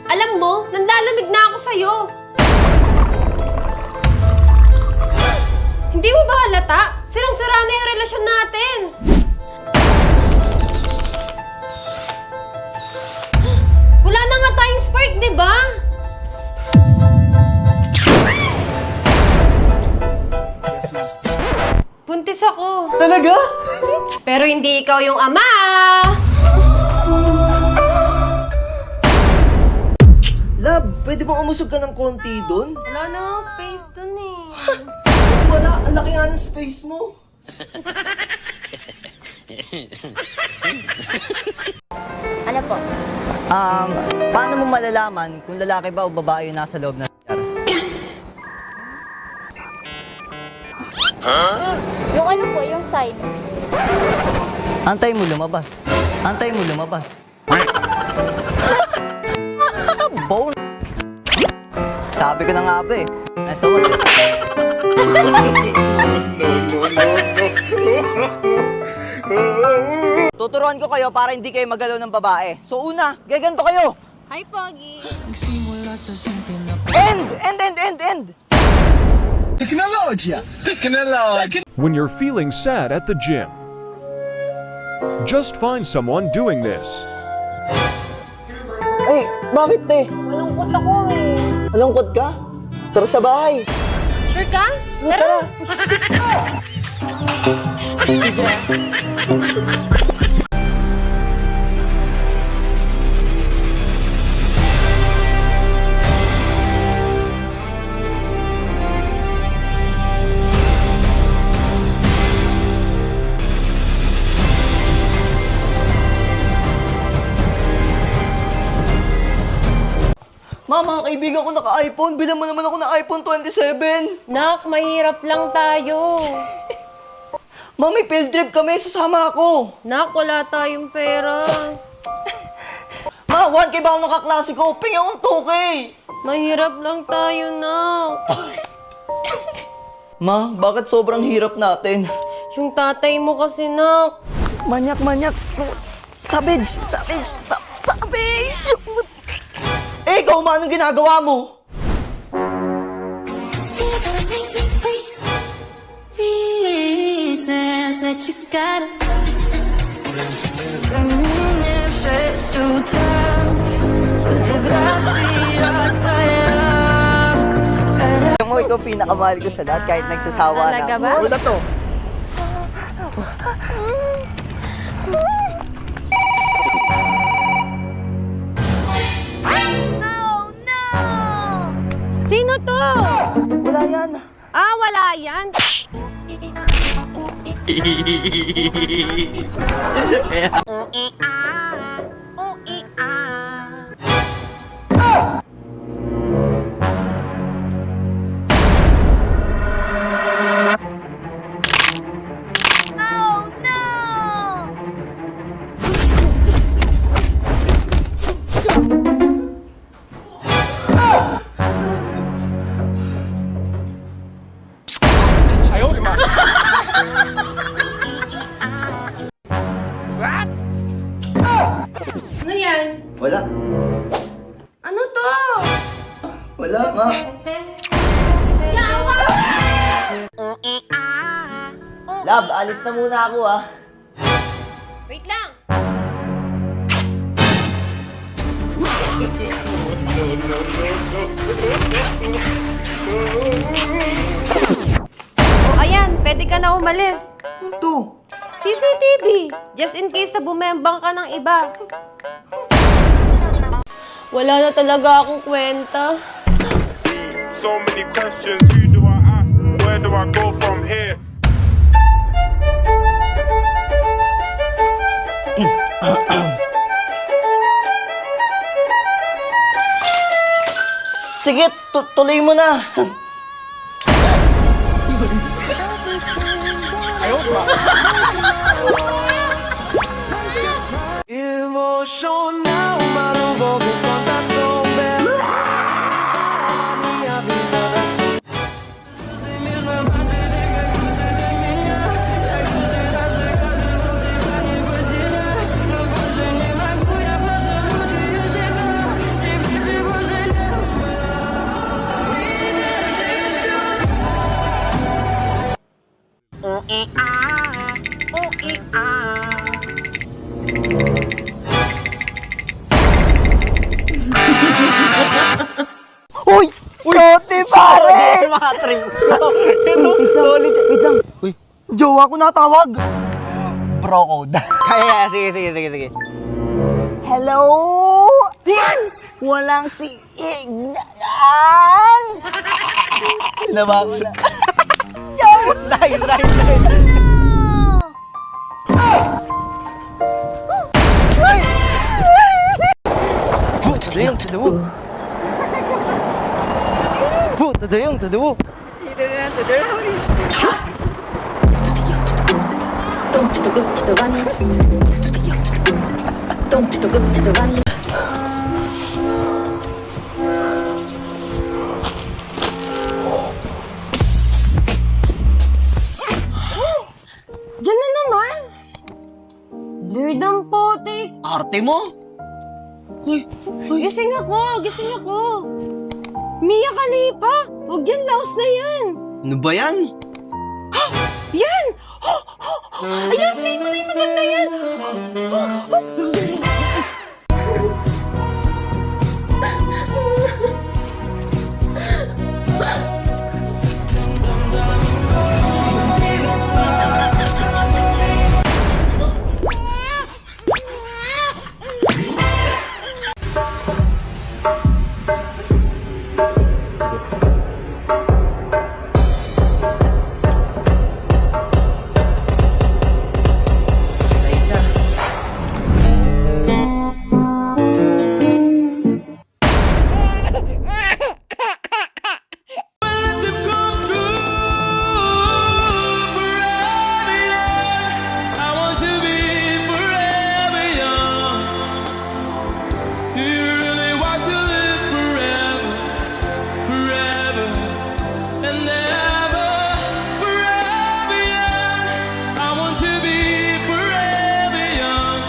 Alam mo, nanlalamig na ako sa'yo. Hindi mo ba halata? Sirang-sira na yung relasyon natin. Wala na nga tayong spark, di ba? Buntis ako. Talaga? Pero hindi ikaw yung ama. Love, pwede bang umusog ka ng konti dun? Wala na akong space dun eh. Wala, ang laki nga ng space mo. Ano po? Paano mo malalaman kung lalaki ba o babae yung nasa loob ng CR? Yung ano po, yung sign. Antay mo lumabas. Antay mo lumabas. Bone. Sabi ko na nga ba eh. Nasa what? Tuturuan ko kayo para hindi kayo magalaw ng babae. So una, gaganto kayo. Hi, Pogi. End! When you're feeling sad at the gym, just find someone doing this. Ay, bakit te? Malungkot ako eh. Malungkot ka? Tara sa bahay. Sure ka? Tara. Ma, mga kaibigan ko naka-iPhone. Bilang mo naman ako ng iPhone 27. Nak, mahirap lang tayo. Ma, may field trip kami. Sasama ako. Nak, wala tayong pera. Ma, 1K ba ako ng kaklase ko? Pingi akong 2K. Mahirap lang tayo, Nak. Ma, bakit sobrang hirap natin? Yung tatay mo kasi, Nak. Manyak. Savage. Eh, ikaw, ma, anong ginagawa mo? Reasons that you gotta face to touch. Fotografia kaya. Alam mo, ikaw pinakamahal ko sa lahat kahit nagsasawa na. Talaga ba? Wala to. Sino to? Wala yan. Ah, wala yan. Ano yan? Wala. Ano to? Wala, ma. Yawa! Love, alis na muna ako, ah. Wait lang. Oh, ayan. Pwede ka na umalis. Ito. CCTV. Just in case na bumembang ka ng iba. Wala na talaga akong kwenta. So many questions, who do I ask? Where do I go from here? Sige, tuloy mo na. Emocional, mas não vou me contar sobre a minha vida da Uy! Sote, pare! Mga trip ko. Ito, solid. Wait lang. Uy, jowa ko natawag. Bro code. Kaya, sige. Hello? Walang siig na yan! Pinaba ko na. Nice. Tadayong, tadawo. Tadayong, tadawo. Diyan na naman! Lord ang potik! Arte mo? Uy, Gising ako! Mia Khalifa! Huwag yan, laos na yan! ano ba yan? Yan! Ayan, play mo na yung maganda yan! Let them come true forever young. I want to be forever young. Do you really want to live forever, forever and ever? Forever young. I want to be forever young.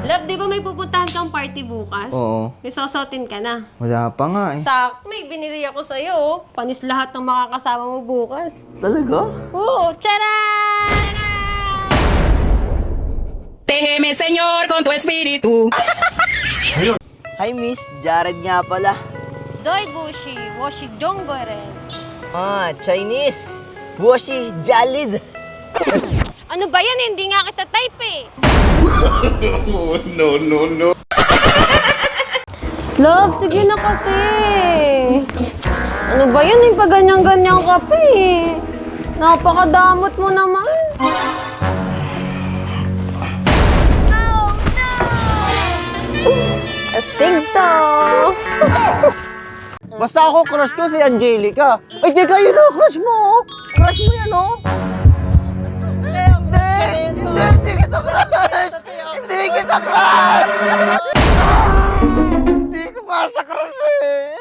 Love, di ba may pupuntahan kang party bukas? Oo. May sosotin ka na. Wala pa nga eh. May binili ako sa'yo, oh. Panis lahat ng makakasama mo bukas. Talaga? Oo, tcharan! Déjeme, Señor, con tu espíritu. Hi, Miss. Jared nga pala. Doi Bushi, Washi Donggoren. Ah, Chinese. Washi Jalid. Ano ba yan? Hindi nga kita type eh. No. Love, sige na kasi. Ano ba yan? Yung pa ganyan-ganyan ka pa eh. Napakadamot mo naman. Astig to. Basta ako, crush ko si Angelica. Ay, di kayo na, crush mo. Crush mo yan, oh. Hindi kita crush. Hindi kita crush. Hindi ko masa crush eh.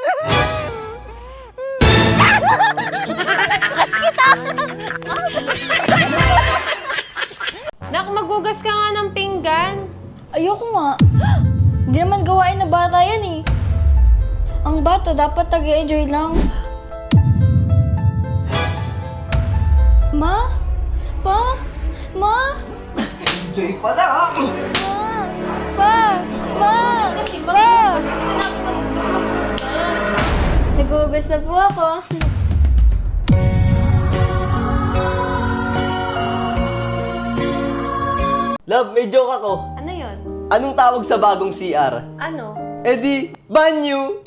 Nak, magugas ka nga ng pinggan. Ayoko nga. Hindi naman gawain na bata yan eh. Ang bata dapat tag-enjoy lang. Ma? Pa? Ma? Jay pala, ha? Pa? Ma? Kasi magugas. Pag sinabi magugas, magugas. Nag-uugas na po ako. Love, may joke ako. Ano yun? Anong tawag sa bagong CR? Ano? Eh di, banyo!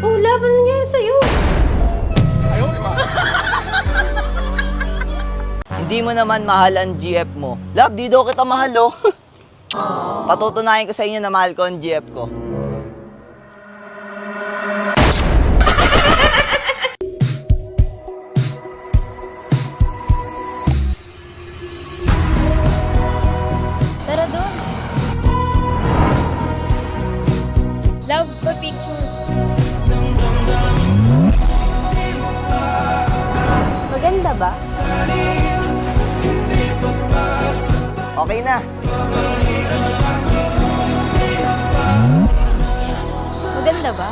Oh, laban nangyari sa'yo. Hindi mo naman mahal ang GF mo. Love, di daw kita mahal, oh. Patutunayan ko sa inyo na mahal ko ang GF ko. Tara doon. Love for picture. Maganda ba? Okay na. Maganda ba?